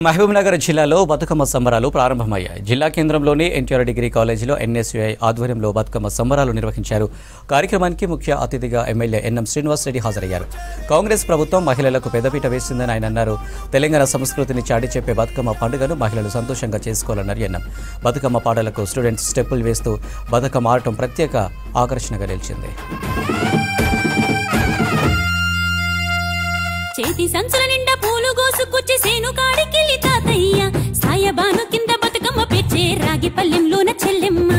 మహబూబ్నగర్ జిల్లాలో బతుకమ్మ సంబరాలు ప్రారంభమయ్యాయి. జిల్లా కేంద్రంలోని ఎన్టీఆర్ డిగ్రీ కాలేజీలో ఎన్ఎస్యుఐ ఆధ్వర్యంలో బతుకమ్మ సంబరాలు నిర్వహించారు. కార్యక్రమానికి ముఖ్య అతిథిగా ఎమ్మెల్యే ఎన్ఎం శ్రీనివాసరెడ్డి హాజరయ్యారు. కాంగ్రెస్ ప్రభుత్వం మహిళలకు పెద్దపీట వేసిందని ఆయన అన్నారు. తెలంగాణ సంస్కృతిని చాటి చెప్పే బతుకమ్మ పండుగను మహిళలు సంతోషంగా చేసుకోవాలన్నారు ఎన్ఎం. బతుకమ్మ పాటలకు స్టూడెంట్స్ స్టెప్పులు వేస్తూ బతుకమ్మ ఆడటం ప్రత్యేక ఆకర్షణగా నిలిచింది. చేతి సంచుల నిండా పూలు గోసుకొచ్చి సేను కాడికెళ్ళి తాతయ్య సాయబాను కింద బతుకమ్మ పెచ్చే రాగి పల్లెంలోన చెల్లెమ్మ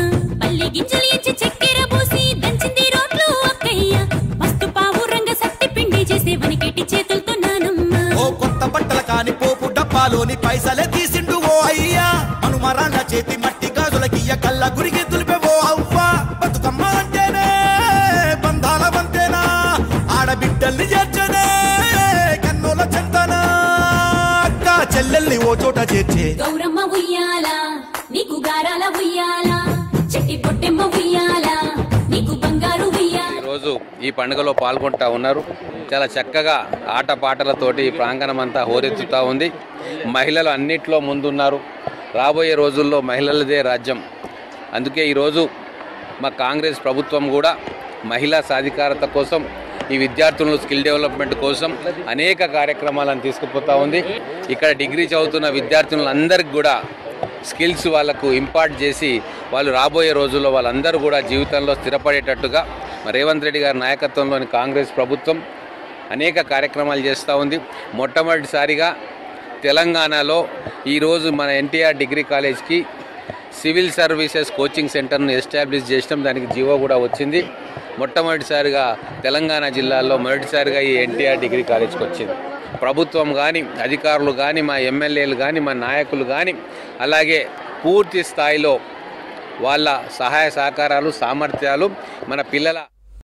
పల్లె గింజలు ఇచ్చి చక్కెర పోసి దంచింది రోడ్లు అక్కయ్య మస్తు పావు రంగ సత్తి పిండి చేసే వనికెట్టి చేతులతో నానమ్మ. ఓ కొత్త బట్టల కాని పోపు డబ్బాలోని పైసలే తీసిండు ఓ అయ్యా మనుమరాళ్ళ చేతి మట్టి గాజులకియ్య కళ్ళ గురికి తులిపే ఓ అవ్వ. బతుకమ్మ అంటేనే బంధాల వంతేనా ఆడబిడ్డల్ని చేర్చనే కన్నుల చెంతనా అక్క చెల్లెల్ని ఓ చోట చేర్చే గౌరమ్మ ఉయ్యాల నీకు గారాల ఉయ్యాల చెట్టి పొట్టెమ్మ ఉయ్యాల నీకు బంగారు ఉయ్యాల. ఈరోజు ఈ పండుగలో పాల్గొంటా ఉన్నారు. చాలా చక్కగా ఆటపాటలతోటి ఈ ప్రాంగణం అంతా హోరెత్తుతూ ఉంది. మహిళలు అన్నిట్లో ముందున్నారు. రాబోయే రోజుల్లో మహిళలదే రాజ్యం. అందుకే ఈరోజు మా కాంగ్రెస్ ప్రభుత్వం కూడా మహిళా సాధికారత కోసం ఈ విద్యార్థులను స్కిల్ డెవలప్మెంట్ కోసం అనేక కార్యక్రమాలను తీసుకుపోతూ ఉంది. ఇక్కడ డిగ్రీ చదువుతున్న విద్యార్థులందరికీ కూడా స్కిల్స్ వాళ్ళకు ఇంపార్ట్ చేసి వాళ్ళు రాబోయే రోజుల్లో వాళ్ళందరూ కూడా జీవితంలో స్థిరపడేటట్టుగా రేవంత్ రెడ్డి గారి నాయకత్వంలోని కాంగ్రెస్ ప్రభుత్వం అనేక కార్యక్రమాలు చేస్తూ ఉంది. మొట్టమొదటిసారిగా తెలంగాణలో ఈరోజు మన ఎన్టీఆర్ డిగ్రీ కాలేజ్కి సివిల్ సర్వీసెస్ కోచింగ్ సెంటర్ను ఎస్టాబ్లిష్ చేసినాం. దానికి జీవో కూడా వచ్చింది. మొట్టమొదటిసారిగా తెలంగాణ జిల్లాలో మొదటిసారిగా ఈ ఎన్టీఆర్ డిగ్రీ కాలేజ్కి వచ్చింది. ప్రభుత్వం కానీ అధికారులు కానీ మా ఎమ్మెల్యేలు కానీ మా నాయకులు కానీ అలాగే పూర్తి స్థాయిలో వాళ్ళ సహాయ సహకారాలు సామర్థ్యాలు మన పిల్లల